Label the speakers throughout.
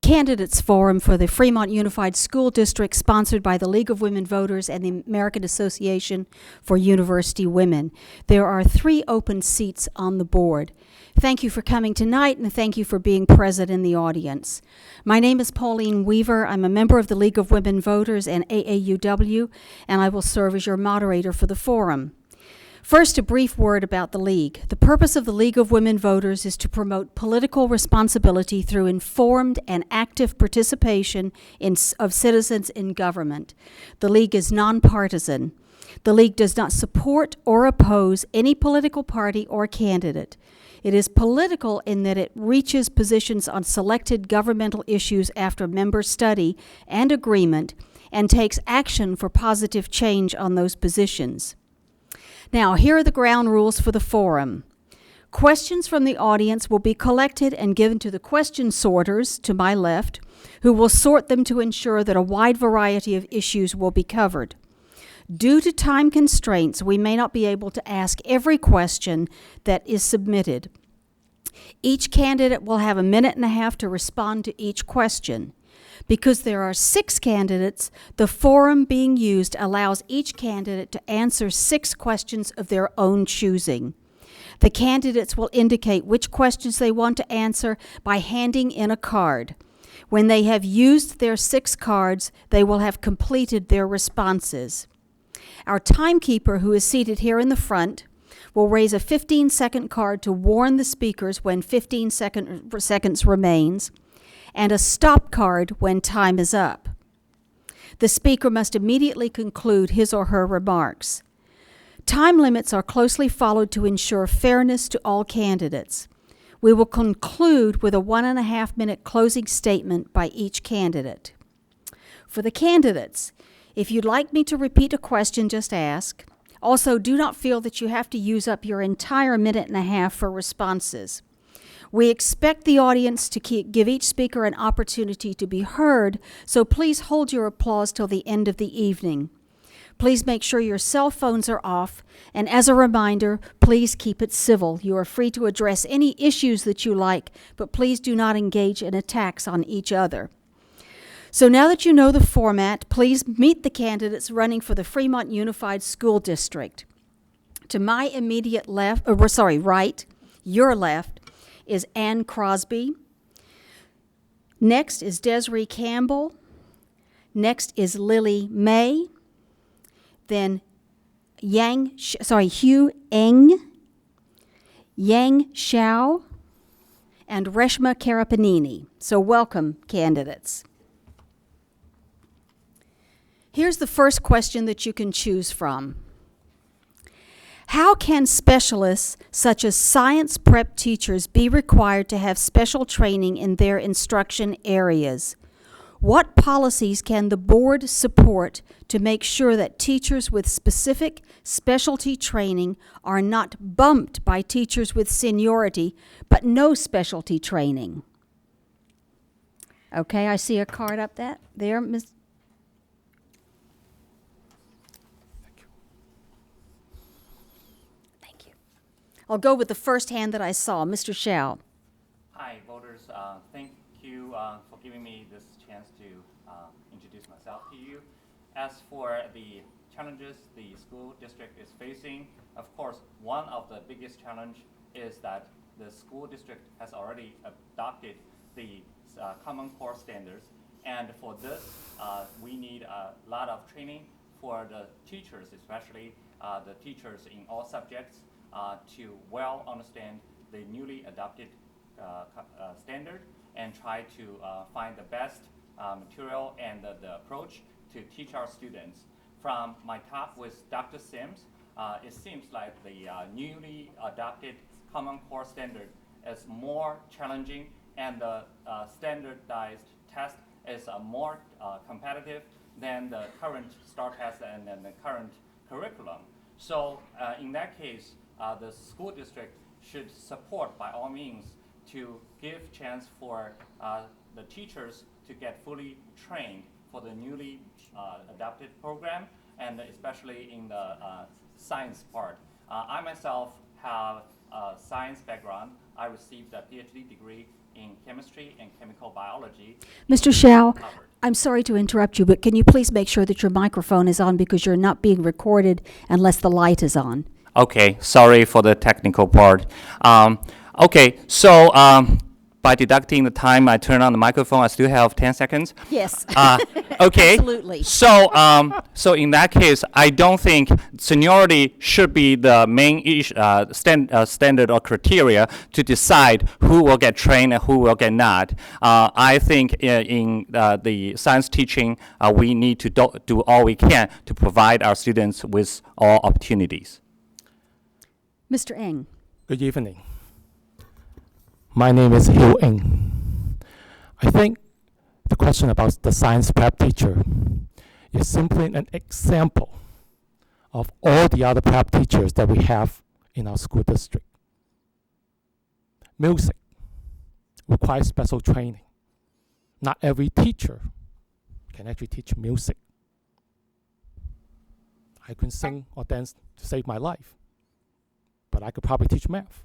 Speaker 1: Candidates Forum for the Fremont Unified School District, sponsored by the League of Women Voters and the American Association for University Women. There are 3 open seats on the board. Thank you for coming tonight, and thank you for being present in the audience. My name is Pauline Weaver. I'm a member of the League of Women Voters and AAUW, and I will serve as your moderator for the forum. First, a brief word about the League. The purpose of the League of Women Voters is to promote political responsibility through informed and active participation of citizens in government. The League is nonpartisan. The League does not support or oppose any political party or candidate. It is political in that it reaches positions on selected governmental issues after member study and agreement and takes action for positive change on those positions. Now, here are the ground rules for the forum. Questions from the audience will be collected and given to the question sorters to my left, who will sort them to ensure that a wide variety of issues will be covered. Due to time constraints, we may not be able to ask every question that is submitted. Each candidate will have 1.5 minutes to respond to each question. Because there are 6 candidates, the forum being used allows each candidate to answer 6 questions of their own choosing. The candidates will indicate which questions they want to answer by handing in a card. When they have used their 6 cards, they will have completed their responses. Our timekeeper, who is seated here in the front, will raise a 15-second card to warn the speakers when 15 seconds remains, and a stop card when time is up. The speaker must immediately conclude his or her remarks. Time limits are closely followed to ensure fairness to all candidates. We will conclude with a 1.5 minute closing statement by each candidate. For the candidates, if you'd like me to repeat a question, just ask. Also, do not feel that you have to use up your entire 1.5 minutes for responses. We expect the audience to give each speaker an opportunity to be heard, so please hold your applause till the end of the evening. Please make sure your cell phones are off, and as a reminder, please keep it civil. You are free to address any issues that you like, but please do not engage in attacks on each other. So now that you know the format, please meet the candidates running for the Fremont Unified School District. To my immediate right, your left, is Ann Crosby. Next is Desiree Campbell. Next is Lily May. Then Hugh Eng, Yang Xiao, and Reshma Karapanini. So welcome, candidates. Here's the first question that you can choose from. How can specialists such as science prep teachers be required to have special training in their instruction areas? What policies can the board support to make sure that teachers with specific specialty training are not bumped by teachers with seniority but no specialty training? Okay, I see a card up there, Ms. I'll go with the first hand that I saw, Mr. Xiao.
Speaker 2: Hi, voters. Thank you for giving me this chance to introduce myself to you. As for the challenges the school district is facing, of course, one of the biggest challenge is that the school district has already adopted the Common Core standards. And for this, we need a lot of training for the teachers, especially the teachers in all subjects, to well understand the newly adopted standard and try to find the best material and the approach to teach our students. From my talk with Dr. Sims, it seems like the newly adopted Common Core standard is more challenging, and the standardized test is more competitive than the current STAR test and the current curriculum. So in that case, the school district should support by all means to give chance for the teachers to get fully trained for the newly adopted program, and especially in the science part. I myself have a science background. I received a PhD degree in chemistry and chemical biology.
Speaker 1: Mr. Shao,
Speaker 2: covered.
Speaker 1: I'm sorry to interrupt you, but can you please make sure that your microphone is on because you're not being recorded unless the light is on?
Speaker 2: Okay, sorry for the technical part. Okay, so by deducting the time I turn on the microphone, I still have 10 seconds.
Speaker 1: Yes.
Speaker 2: Okay.
Speaker 1: Absolutely.
Speaker 2: So, so in that case, I don't think seniority should be the main standard or criteria to decide who will get trained and who will get not. I think in the science teaching, we need to do all we can to provide our students with all opportunities.
Speaker 1: Mr. Ng.
Speaker 3: Good evening. My name is Hill Ng. I think the question about the science prep teacher is simply an example of all the other prep teachers that we have in our school district. Music requires special training. Not every teacher can actually teach music. I can sing or dance to save my life, but I could probably teach math,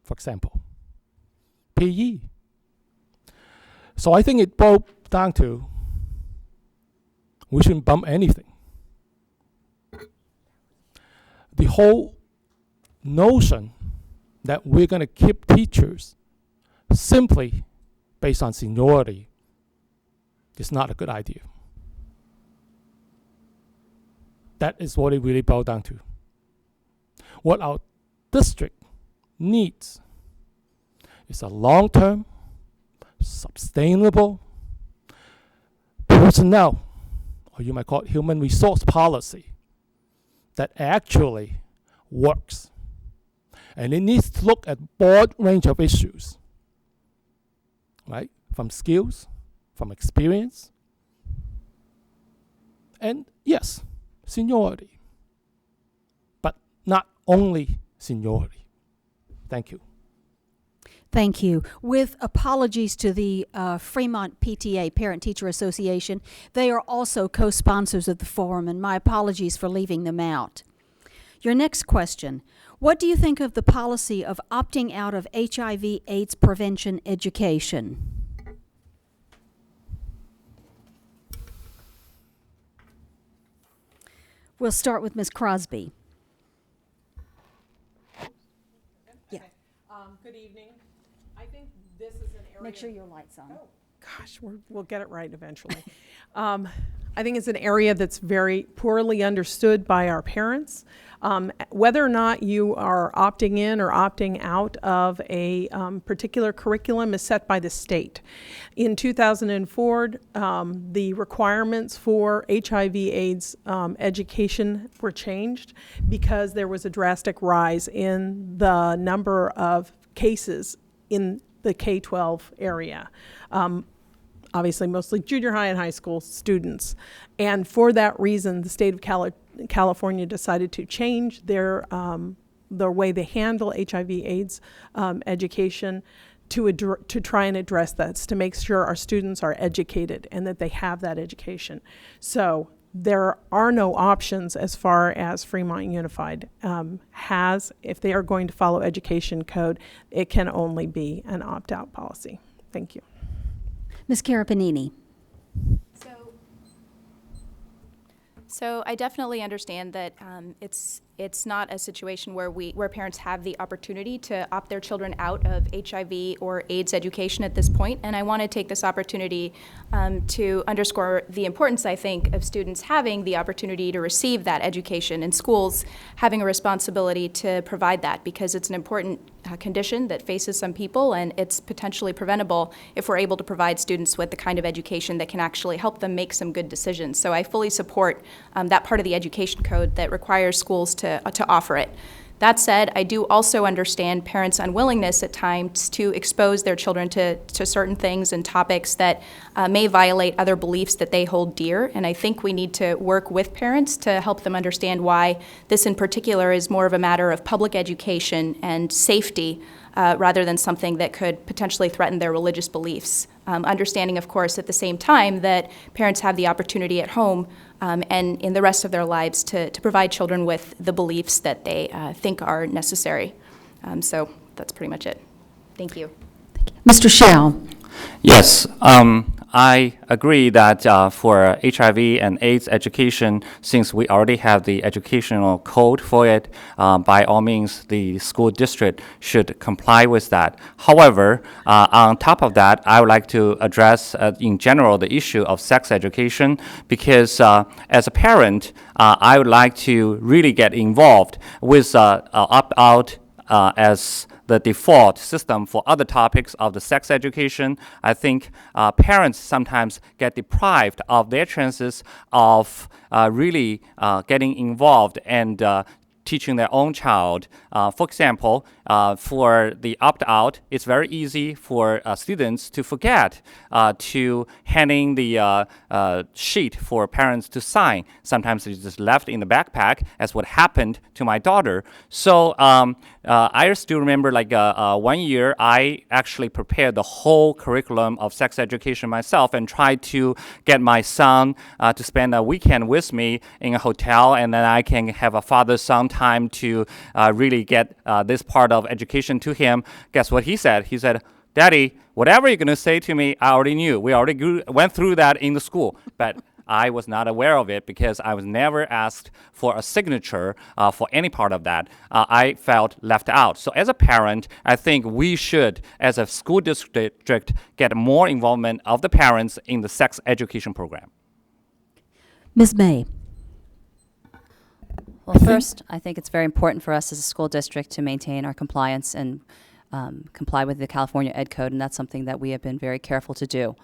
Speaker 3: for example. PE. So I think it boils down to we shouldn't bump anything. The whole notion that we're going to keep teachers simply based on seniority is not a good idea. That is what it really boils down to. What our district needs is a long-term, sustainable personnel, or you might call it human resource policy, that actually works. And it needs to look at a broad range of issues, right? From skills, from experience, and yes, seniority, but not only seniority. Thank you.
Speaker 1: Thank you. With apologies to the Fremont PTA, Parent Teacher Association, they are also co-sponsors of the forum, and my apologies for leaving them out. Your next question. What do you think of the policy of opting out of HIV/AIDS prevention education? We'll start with Ms. Crosby. Yeah.
Speaker 4: Good evening. I think this is an area.
Speaker 1: Make sure your light's on.
Speaker 4: Oh, gosh, we'll get it right eventually. I think it's an area that's very poorly understood by our parents. Whether or not you are opting in or opting out of a particular curriculum is set by the state. In 2004, the requirements for HIV/AIDS education were changed because there was a drastic rise in the number of cases in the K-12 area. Obviously mostly junior high and high school students. And for that reason, the state of California decided to change their way they handle HIV/AIDS education to try and address that, to make sure our students are educated and that they have that education. So there are no options as far as Fremont Unified has. If they are going to follow education code, it can only be an opt-out policy. Thank you.
Speaker 1: Ms. Carapanini.
Speaker 5: So I definitely understand that it's not a situation where parents have the opportunity to opt their children out of HIV or AIDS education at this point, and I want to take this opportunity to underscore the importance, I think, of students having the opportunity to receive that education, and schools having a responsibility to provide that, because it's an important condition that faces some people, and it's potentially preventable if we're able to provide students with the kind of education that can actually help them make some good decisions. So I fully support that part of the education code that requires schools to offer it. That said, I do also understand parents' unwillingness at times to expose their children to certain things and topics that may violate other beliefs that they hold dear, and I think we need to work with parents to help them understand why this in particular is more of a matter of public education and safety rather than something that could potentially threaten their religious beliefs. Understanding, of course, at the same time that parents have the opportunity at home and in the rest of their lives to provide children with the beliefs that they think are necessary. So that's pretty much it. Thank you.
Speaker 1: Thank you. Mr. Shao.
Speaker 2: Yes, I agree that for HIV and AIDS education, since we already have the educational code for it, by all means, the school district should comply with that. However, on top of that, I would like to address in general the issue of sex education because as a parent, I would like to really get involved with opt-out as the default system for other topics of the sex education. I think parents sometimes get deprived of their chances of really getting involved and teaching their own child. For example, for the opt-out, it's very easy for students to forget to handing the sheet for parents to sign. Sometimes it's just left in the backpack, as what happened to my daughter. So I still remember like 1 year, I actually prepared the whole curriculum of sex education myself and tried to get my son to spend a weekend with me in a hotel, and then I can have a father-son time to really get this part of education to him. Guess what he said? He said, "Daddy, whatever you're going to say to me, I already knew. We already went through that in the school." But I was not aware of it because I was never asked for a signature for any part of that. I felt left out. So as a parent, I think we should, as a school district, get more involvement of the parents in the sex education program.
Speaker 1: Ms. May.
Speaker 6: Well, first, I think it's very important for us as a school district to maintain our compliance and comply with the California Ed Code, and that's something that we have been very careful to do.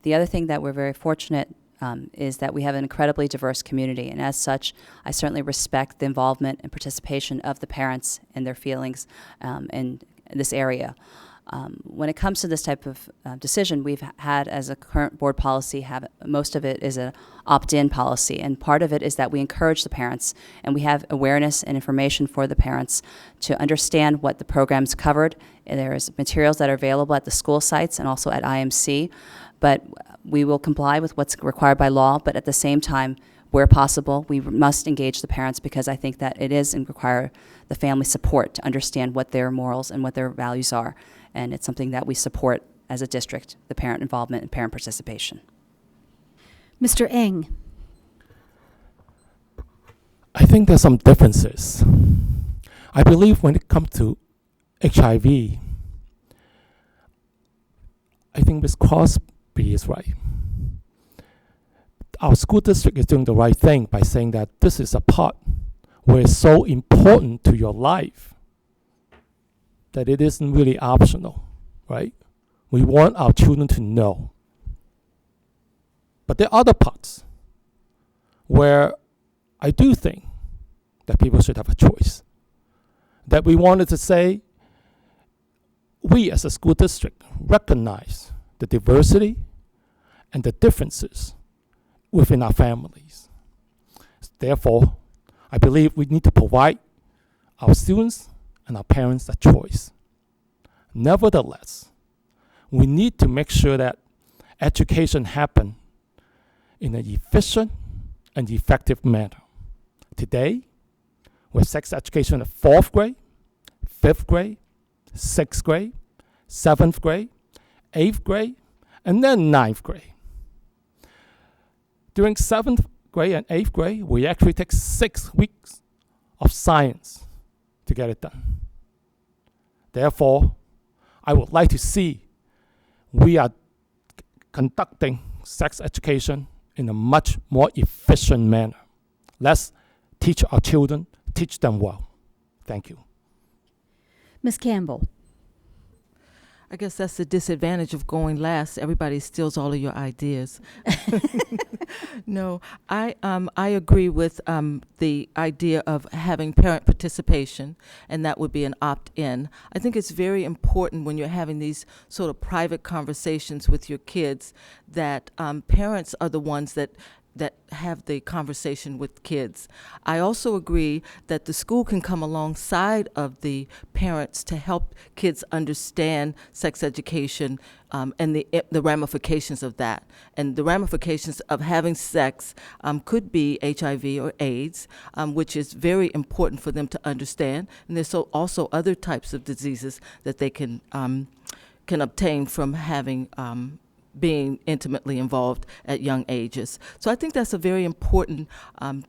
Speaker 6: The other thing that we're very fortunate is that we have an incredibly diverse community, and as such, I certainly respect the involvement and participation of the parents and their feelings in this area. When it comes to this type of decision, we've had, as a current board policy, most of it is an opt-in policy, and part of it is that we encourage the parents, and we have awareness and information for the parents to understand what the program's covered. There's materials that are available at the school sites and also at IMC, but we will comply with what's required by law, but at the same time, where possible, we must engage the parents because I think that it is and require the family support to understand what their morals and what their values are. And it's something that we support as a district, the parent involvement and parent participation.
Speaker 1: Mr. Eng.
Speaker 3: I think there's some differences. I believe when it comes to HIV, I think Ms. Crosby is right. Our school district is doing the right thing by saying that this is a part where it's so important to your life that it isn't really optional, right? We want our children to know. But there are other parts where I do think that people should have a choice. That we wanted to say, we as a school district recognize the diversity and the differences within our families. Therefore, I believe we need to provide our students and our parents a choice. Nevertheless, we need to make sure that education happens in an efficient and effective manner. Today, we have sex education in 4th grade, 5th grade, 6th grade, 7th grade, 8th grade, and then 9th grade. During 7th grade and 8th grade, we actually take 6 weeks of science to get it done. Therefore, I would like to see we are conducting sex education in a much more efficient manner. Let's teach our children, teach them well. Thank you.
Speaker 1: Ms. Campbell.
Speaker 7: I guess that's the disadvantage of going last. Everybody steals all of your ideas. No, I agree with the idea of having parent participation, and that would be an opt-in. I think it's very important when you're having these sort of private conversations with your kids that parents are the ones that have the conversation with kids. I also agree that the school can come alongside of the parents to help kids understand sex education and the ramifications of that. And the ramifications of having sex could be HIV or AIDS, which is very important for them to understand. And there's also other types of diseases that they can can obtain from having being intimately involved at young ages. So I think that's a very important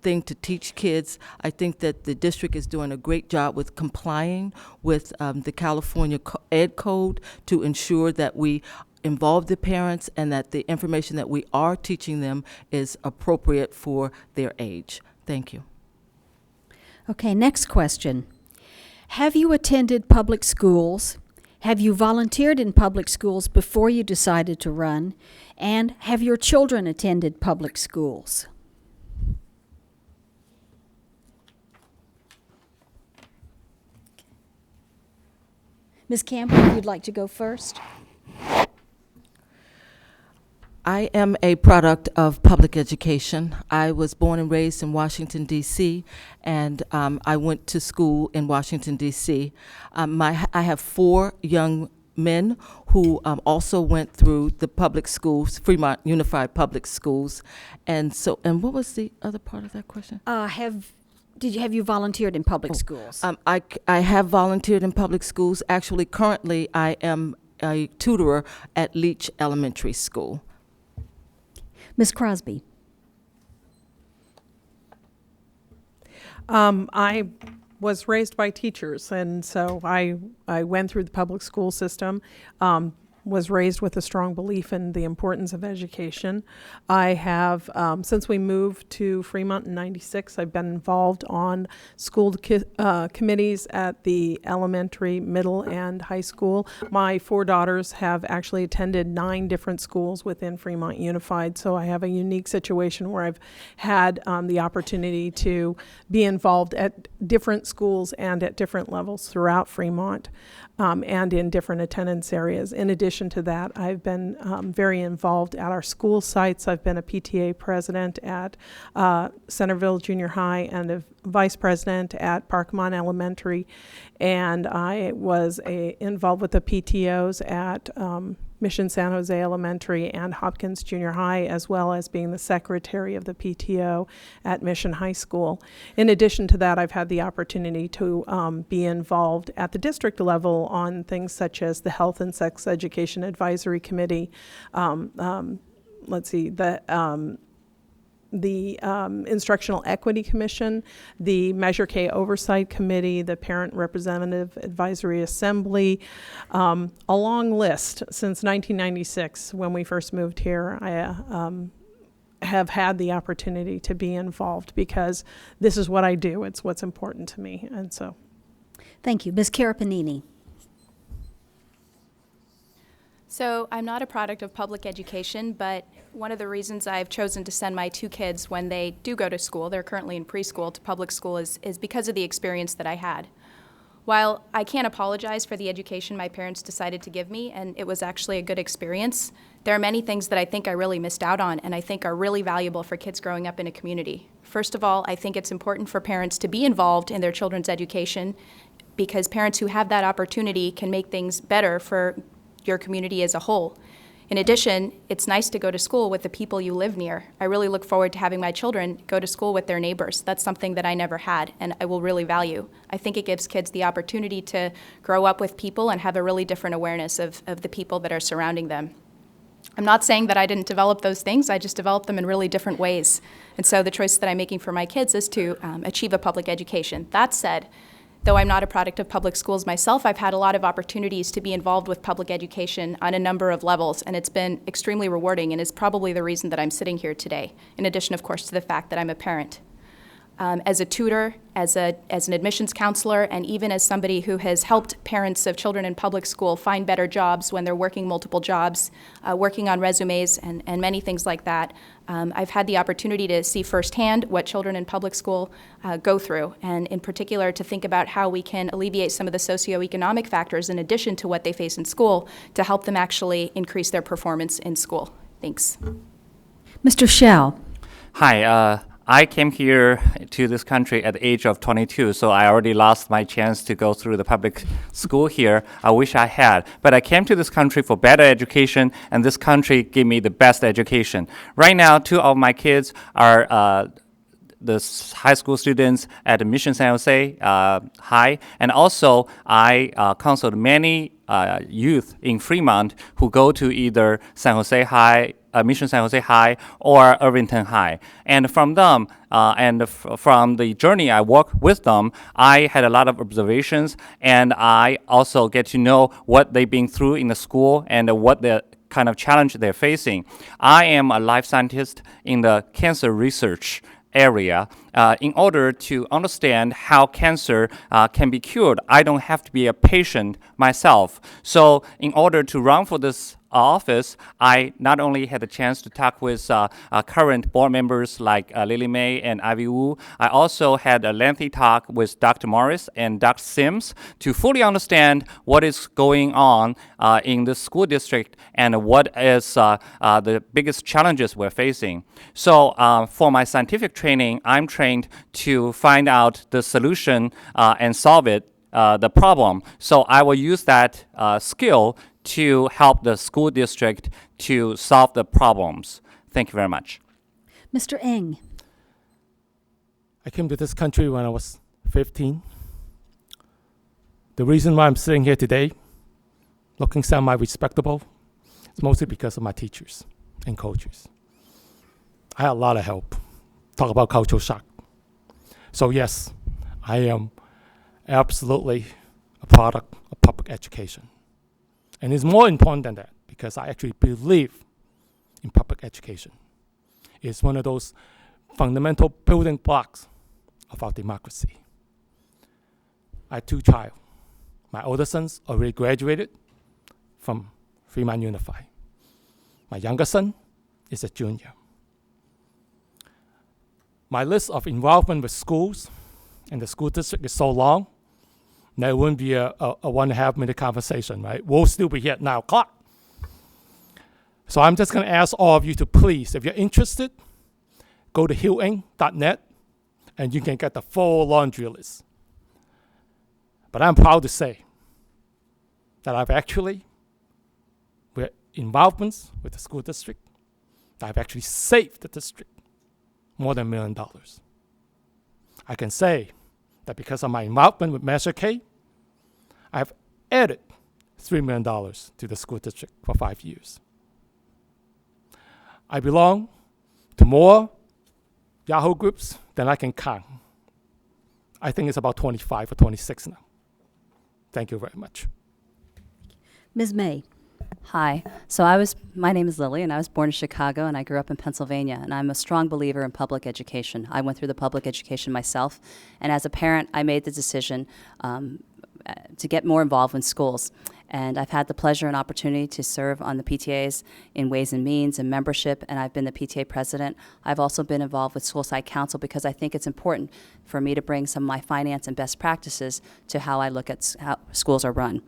Speaker 7: thing to teach kids. I think that the district is doing a great job with complying with the California Ed Code to ensure that we involve the parents and that the information that we are teaching them is appropriate for their age. Thank you.
Speaker 1: Okay, next question. Have you attended public schools? Have you volunteered in public schools before you decided to run? And have your children attended public schools? Ms. Campbell, if you'd like to go first.
Speaker 7: I am a product of public education. I was born and raised in Washington, D.C., and I went to school in Washington, D.C. I have 4 young men who also went through the public schools, Fremont Unified Public Schools. And what was the other part of that question?
Speaker 1: Have you volunteered in public schools?
Speaker 7: I have volunteered in public schools. Actually, currently, I am a tutor at Leach Elementary School.
Speaker 1: Ms. Crosby.
Speaker 4: I was raised by teachers, and so I went through the public school system, was raised with a strong belief in the importance of education. I have, since we moved to Fremont in '96, I've been involved on school committees at the elementary, middle, and high school. My 4 daughters have actually attended 9 different schools within Fremont Unified, so I have a unique situation where I've had the opportunity to be involved at different schools and at different levels throughout Fremont. And in different attendance areas. In addition to that, I've been very involved at our school sites. I've been a PTA president at Centerville Junior High and a vice president at Parkmont Elementary. And I was involved with the PTOs at Mission San Jose Elementary and Hopkins Junior High, as well as being the secretary of the PTO at Mission High School. In addition to that, I've had the opportunity to be involved at the district level on things such as the Health and Sex Education Advisory Committee, the Instructional Equity Commission, the Measure K Oversight Committee, the Parent Representative Advisory Assembly, a long list. Since 1996, when we first moved here, I have had the opportunity to be involved because this is what I do. It's what's important to me, and so.
Speaker 1: Thank you. Ms. Carapanini.
Speaker 5: So I'm not a product of public education, but one of the reasons I've chosen to send my 2 kids when they do go to school, they're currently in preschool, to public school is because of the experience that I had. While I can't apologize for the education my parents decided to give me, and it was actually a good experience, there are many things that I think I really missed out on and I think are really valuable for kids growing up in a community. First of all, I think it's important for parents to be involved in their children's education because parents who have that opportunity can make things better for your community as a whole. In addition, it's nice to go to school with the people you live near. I really look forward to having my children go to school with their neighbors. That's something that I never had and I will really value. I think it gives kids the opportunity to grow up with people and have a really different awareness of the people that are surrounding them. I'm not saying that I didn't develop those things, I just developed them in really different ways. And so the choice that I'm making for my kids is to achieve a public education. That said, though I'm not a product of public schools myself, I've had a lot of opportunities to be involved with public education on a number of levels, and it's been extremely rewarding and is probably the reason that I'm sitting here today, in addition, of course, to the fact that I'm a parent. As a tutor, as an admissions counselor, and even as somebody who has helped parents of children in public school find better jobs when they're working multiple jobs, working on resumes and many things like that, I've had the opportunity to see firsthand what children in public school go through, and in particular to think about how we can alleviate some of the socioeconomic factors in addition to what they face in school to help them actually increase their performance in school. Thanks.
Speaker 1: Mr. Shell.
Speaker 2: Hi, I came here to this country at the age of 22, so I already lost my chance to go through the public school here. I wish I had. But I came to this country for better education, and this country gave me the best education. Right now, 2 of my kids are high school students at Mission San Jose High, and also I counseled many youth in Fremont who go to either San Jose High, Mission San Jose High, or Irvington High. And from them, from the journey I walk with them, I had a lot of observations, and I also get to know what they've been through in the school and what the kind of challenge they're facing. I am a life scientist in the cancer research area. In order to understand how cancer can be cured, I don't have to be a patient myself. So in order to run for this office, I not only had the chance to talk with current board members like Lily May and Ivy Wu, I also had a lengthy talk with Dr. Morris and Dr. Sims to fully understand what is going on in the school district and what is the biggest challenges we're facing. So for my scientific training, I'm trained to find out the solution and solve it, the problem. So I will use that skill to help the school district to solve the problems. Thank you very much.
Speaker 1: Mr. Eng.
Speaker 3: I came to this country when I was 15. The reason why I'm sitting here today, looking semi-respectable, is mostly because of my teachers and coaches. I had a lot of help. Talk about cultural shock. So yes, I am absolutely a product of public education. And it's more important than that because I actually believe in public education. It's one of those fundamental building blocks of our democracy. I have two children. My older sons already graduated from Fremont Unified. My younger son is a junior. My list of involvement with schools and the school district is so long that it wouldn't be a 1.5 minute conversation, right? We'll still be here at 9 o'clock. So I'm just going to ask all of you to please, if you're interested, go to hilleng.net and you can get the full laundry list. But I'm proud to say that I've actually, with involvements with the school district, I've actually saved the district more than $1 million. I can say that because of my involvement with Measure K, I've added $3 million to the school district for 5 years. I belong to more Yahoo groups than I can count. I think it's about 25 or 26 now. Thank you very much.
Speaker 1: Ms. May.
Speaker 6: Hi. So my name is Lily, and I was born in Chicago, and I grew up in Pennsylvania, and I'm a strong believer in public education. I went through the public education myself, and as a parent, I made the decision to get more involved in schools. And I've had the pleasure and opportunity to serve on the PTAs in Ways and Means and membership, and I've been the PTA president. I've also been involved with School Site Council because I think it's important for me to bring some of my finance and best practices to how I look at how schools are run.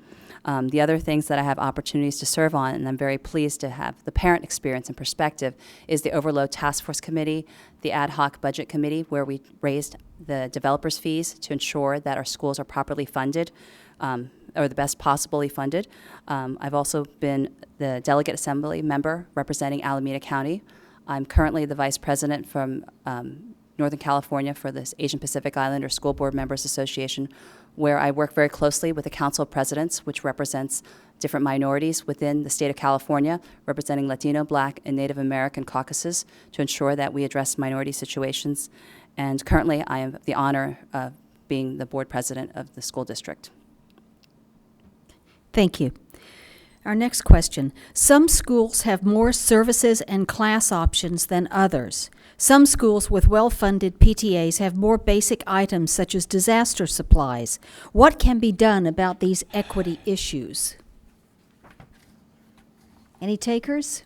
Speaker 6: The other things that I have opportunities to serve on, and I'm very pleased to have the parent experience and perspective, is the Overload Task Force Committee, the Ad Hoc Budget Committee, where we raised the developers' fees to ensure that our schools are properly funded, or the best possibly funded. I've also been the Delegate Assembly member representing Alameda County. I'm currently the Vice President from Northern California for this Asian Pacific Islander School Board Members Association, where I work very closely with the Council of Presidents, which represents different minorities within the state of California, representing Latino, Black, and Native American caucuses to ensure that we address minority situations. And currently, I have the honor of being the board president of the school district.
Speaker 1: Thank you. Our next question. Some schools have more services and class options than others. Some schools with well-funded PTAs have more basic items such as disaster supplies. What can be done about these equity issues? Any takers?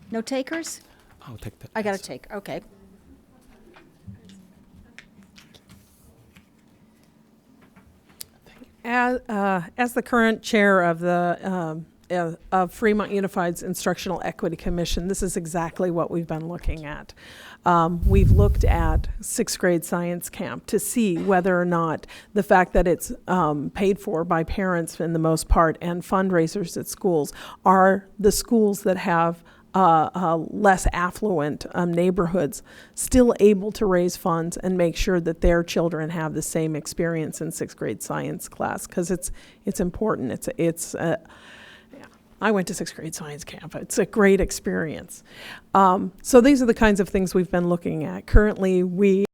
Speaker 1: No takers?
Speaker 3: I'll take that.
Speaker 1: I got to
Speaker 3: answer.
Speaker 1: take, okay.
Speaker 4: As the current chair of the of Fremont Unified's Instructional Equity Commission, this is exactly what we've been looking at. We've looked at 6th grade science camp to see whether or not the fact that it's paid for by parents in the most part and fundraisers at schools are the schools that have less affluent neighborhoods, still able to raise funds and make sure that their children have the same experience in sixth grade science class, because it's important. I went to sixth grade science camp. It's a great experience. So these are the kinds of things we've been looking at. Currently, we